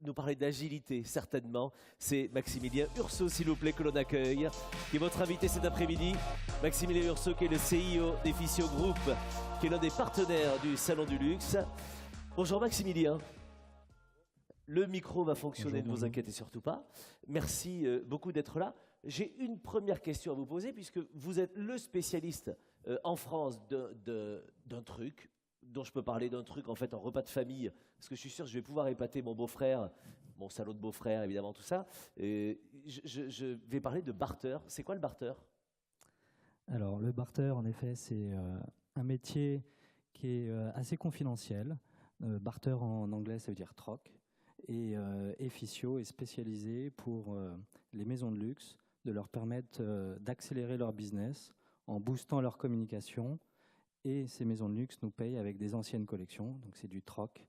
nous parler d'agilité, certainement. C'est Maximilien Urso, s'il vous plaît, que l'on accueille, qui est votre invité cet après-midi. Maximilien Urso, qui est le CIO d'Efficio Group, qui est l'un des partenaires du Salon du Luxe. Bonjour Maximilien. Le micro va fonctionner, ne vous inquiétez surtout pas. Merci beaucoup d'être là. J'ai une première question à vous poser, puisque vous êtes le spécialiste en France d'un truc, dont je peux parler d'un truc en fait en repas de famille, parce que je suis sûr que je vais pouvoir épater mon beau-frère, mon salaud de beau-frère évidemment, tout ça. Je vais parler de barter. C'est quoi le barter? Alors le barter, en effet, c'est un métier qui est assez confidentiel. Barter en anglais, ça veut dire troc. Et Efficio est spécialisé pour les maisons de luxe, de leur permettre d'accélérer leur business en boostant leur communication. Et ces maisons de luxe nous payent avec des anciennes collections. Donc c'est du troc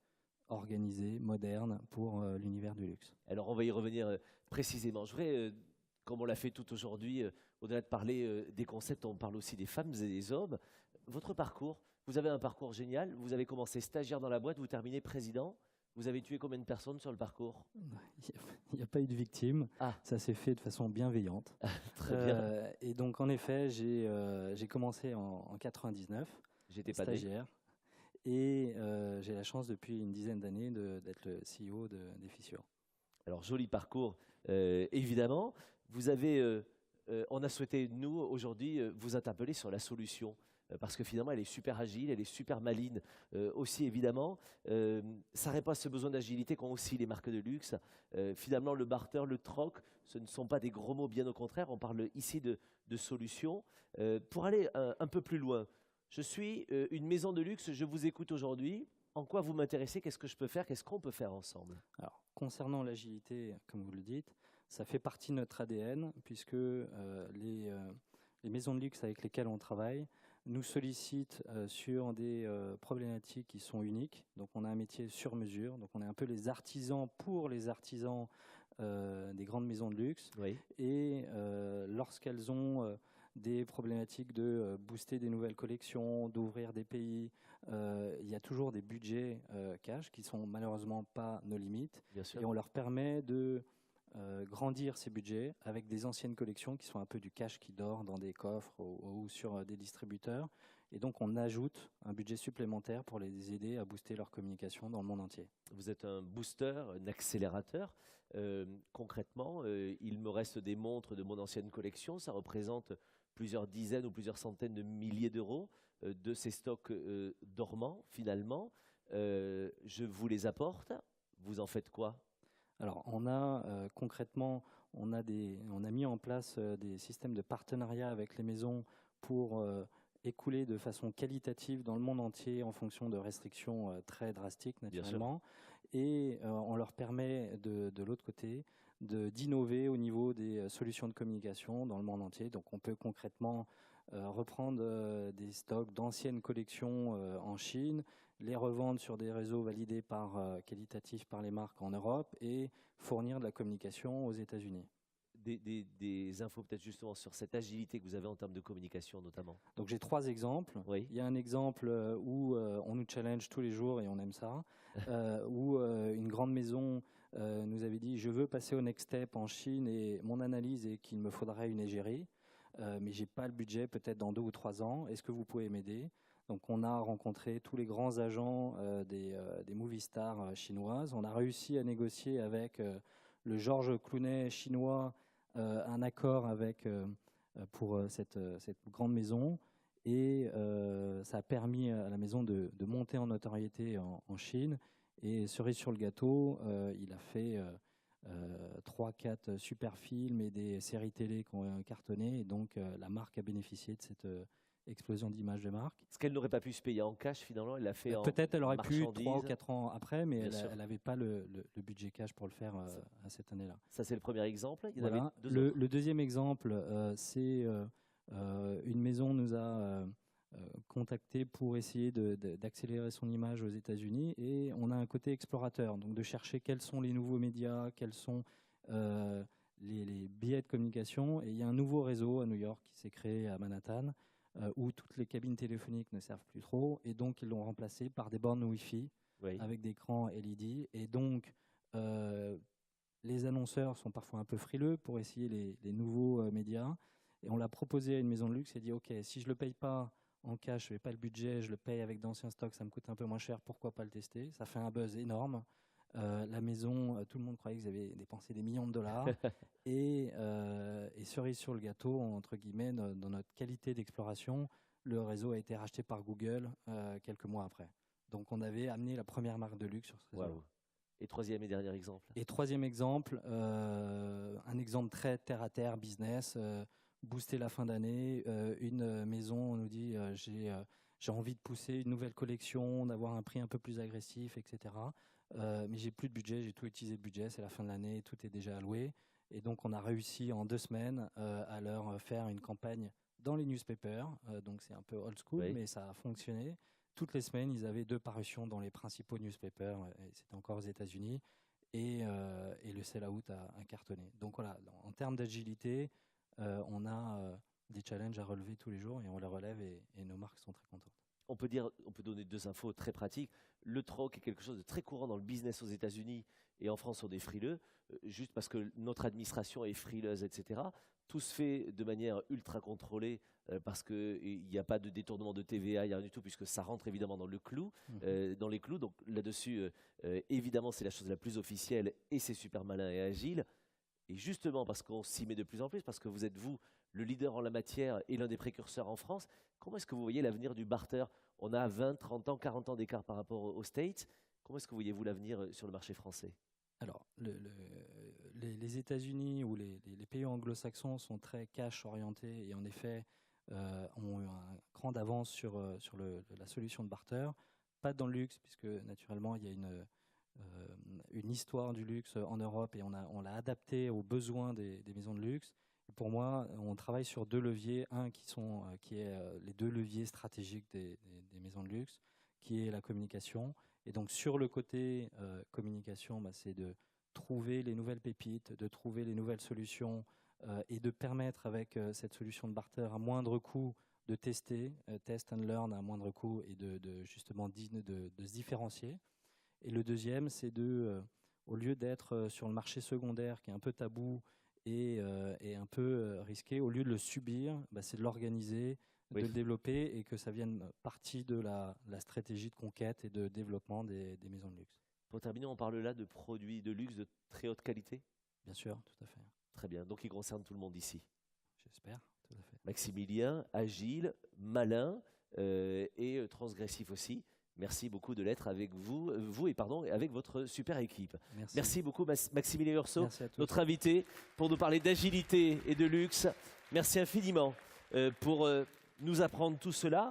organisé, moderne pour l'univers du luxe. Alors on va y revenir précisément. Je voudrais, comme on l'a fait tout aujourd'hui, au-delà de parler des concepts, on parle aussi des femmes et des hommes. Votre parcours, vous avez un parcours génial. Vous avez commencé stagiaire dans la boîte, vous terminez président. Vous avez tué combien de personnes sur le parcours? Il n'y a pas eu de victime. Ah. Ça s'est fait de façon bienveillante. Très bien. Et donc, en effet, j'ai commencé en 99, J'étais pas stagiaire. Et j'ai la chance, depuis une dizaine d'années, d'être le CEO d'Efficio. Alors, joli parcours, évidemment. Vous avez, on a souhaité, nous, aujourd'hui, vous interpeller sur la solution. Parce que finalement, elle est super agile, elle est super maligne aussi, évidemment. Ça répond à ce besoin d'agilité qu'ont aussi les marques de luxe. Finalement, le barter, le troc, ce ne sont pas des gros mots, bien au contraire. On parle ici de solutions. Pour aller un peu plus loin, je suis une maison de luxe, je vous écoute aujourd'hui. En quoi vous m'intéressez? Qu'est-ce que je peux faire? Qu'est-ce qu'on peut faire ensemble? Alors, concernant l'agilité, comme vous le dites, ça fait partie de notre ADN, puisque les maisons de luxe avec lesquelles on travaille nous sollicitent sur des problématiques qui sont uniques. Donc on a un métier sur mesure, donc on est un peu les artisans pour les artisans des grandes maisons de luxe. Oui. Et lorsqu'elles ont des problématiques de booster des nouvelles collections, d'ouvrir des pays, il y a toujours des budgets cash qui sont malheureusement pas nos limites. Bien sûr. Et on leur permet de grandir ces budgets avec des anciennes collections qui sont un peu du cash qui dort dans des coffres ou sur des distributeurs. Et donc, on ajoute un budget supplémentaire pour les aider à booster leur communication dans le monde entier. Vous êtes un booster, un accélérateur. Concrètement, il me reste des montres de mon ancienne collection. Ça représente plusieurs dizaines ou plusieurs centaines de milliers d'euros de ces stocks dormants, finalement. Je vous les apporte. Vous en faites quoi? Alors, on a concrètement, on a mis en place des systèmes de partenariat avec les maisons pour écouler de façon qualitative dans le monde entier en fonction de restrictions très drastiques, naturellement. Et on leur permet, de l'autre côté, d'innover au niveau des solutions de communication dans le monde entier. Donc, on peut concrètement reprendre des stocks d'anciennes collections en Chine, les revendre sur des réseaux validés qualitatifs par les marques en Europe et fournir de la communication aux États-Unis. Des infos peut-être justement sur cette agilité que vous avez en termes de communication notamment. Donc j'ai 3 exemples. Oui. Il y a un exemple où on nous challenge tous les jours et on aime ça, où une grande maison nous avait dit « je veux passer au next step en Chine et mon analyse est qu'il me faudrait une égérie, mais je n'ai pas le budget peut-être dans 2 ou 3 ans, est-ce que vous pouvez m'aider ?» Donc on a rencontré tous les grands agents des movie stars chinoises. On a réussi à négocier avec le George Clooney chinois un accord pour cette grande maison. Et ça a permis à la maison de monter en notoriété en Chine. Et cerise sur le gâteau, il a fait 3-4 super films et des séries télé qui ont cartonné. Et donc la marque a bénéficié de cette explosion d'image de marque. Ce qu'elle n'aurait pas pu se payer en cash, finalement, elle l'a fait en peut-être elle aurait pu 3 ou 4 4 ans après, mais elle n'avait pas le budget cash pour le faire à cette année-là. Ça, c'est le premier exemple. Il y en Voilà. avait 2 autres. Le deuxième exemple, c'est une maison nous a contacté pour essayer d'accélérer son image aux États-Unis, et on a un côté explorateur, donc de chercher quels sont les nouveaux médias, quels sont les biais de communication. Et il y a un nouveau réseau à New York qui s'est créé à Manhattan, où toutes les cabines téléphoniques ne servent plus trop, et donc ils l'ont remplacé par des bornes Wi-Fi avec des écrans LED. Et donc Les annonceurs sont parfois un peu frileux pour essayer les nouveaux médias. Et on l'a proposé à une maison de luxe et dit, OK, si je ne le paye pas en cash, je n'ai pas le budget, je le paye avec d'anciens stocks, ça me coûte un peu moins cher, pourquoi pas le tester? Ça fait un buzz énorme. La maison, tout le monde croyait qu'ils avaient dépensé des millions de dollars. et cerise sur le gâteau, entre guillemets, dans notre qualité d'exploration, le réseau a été racheté par Google quelques mois après. Donc on avait amené la première marque de luxe sur ce réseau. Wow. Et troisième et dernier exemple. Et troisième exemple, un exemple très terre-à-terre business, booster la fin d'année. Une maison, on nous dit j'ai envie de pousser une nouvelle collection, d'avoir un prix un peu plus agressif, etc. Mais j'ai plus de budget, j'ai tout utilisé le budget, c'est la fin de l'année, tout est déjà alloué. Et donc on a réussi en 2 semaines à leur faire une campagne dans les newspapers. Donc c'est un peu old school, Oui. mais ça a fonctionné. Toutes les semaines, ils avaient 2 parutions dans les principaux newspapers, et c'était encore aux États-Unis, et le sell-out a cartonné. Donc voilà, en termes d'agilité, on a des challenges à relever tous les jours et on les relève et nos marques sont très contentes. On peut donner 2 infos très pratiques. Le troc est quelque chose de très courant dans le business aux États-Unis et en France on est frileux, juste parce que notre administration est frileuse, etc. Tout se fait de manière ultra contrôlée parce qu'il n'y a pas de détournement de TVA, il n'y a rien du tout, puisque ça rentre évidemment dans le clou, dans les clous. Donc là-dessus, évidemment, c'est la chose la plus officielle et c'est super malin et agile. Et justement, parce qu'on s'y met de plus en plus, parce que vous êtes, vous, le leader en la matière et l'un des précurseurs en France, comment est-ce que vous voyez l'avenir du barter? On a 20, 30 ans, 40 ans d'écart par rapport aux States. Comment est-ce que voyez-vous l'avenir sur le marché français? Alors, les États-Unis ou les pays anglo-saxons sont très cash orientés et en effet ont eu un cran d'avance sur la solution de barter. Pas dans le luxe, puisque naturellement il y a une histoire du luxe en Europe et on l'a adapté aux besoins des maisons de luxe. Et pour moi, on travaille sur 2 leviers. Un qui est les 2 leviers stratégiques des maisons de luxe, qui est la communication. Et donc sur le côté communication, c'est de trouver les nouvelles pépites, de trouver les nouvelles solutions et de permettre avec cette solution de barter à moindre coût de tester, test and learn à moindre coût et justement de se différencier. Et le deuxième, c'est au lieu d'être sur le marché secondaire qui est un peu tabou et un peu risqué, au lieu de le subir, c'est de l'organiser, de le développer et que ça vienne partie de la stratégie de conquête et de développement des maisons de luxe. Pour terminer, on parle là de produits de luxe de très haute qualité? Bien sûr, tout à fait. Très bien, donc il concerne tout le monde ici. J'espère, tout à fait. Maximilien, agile, malin et transgressif aussi. Merci beaucoup de l'être avec vous et avec votre super équipe. Merci beaucoup Maximilien Urso, notre invité, pour nous parler d'agilité et de luxe. Merci infiniment pour nous apprendre tout cela.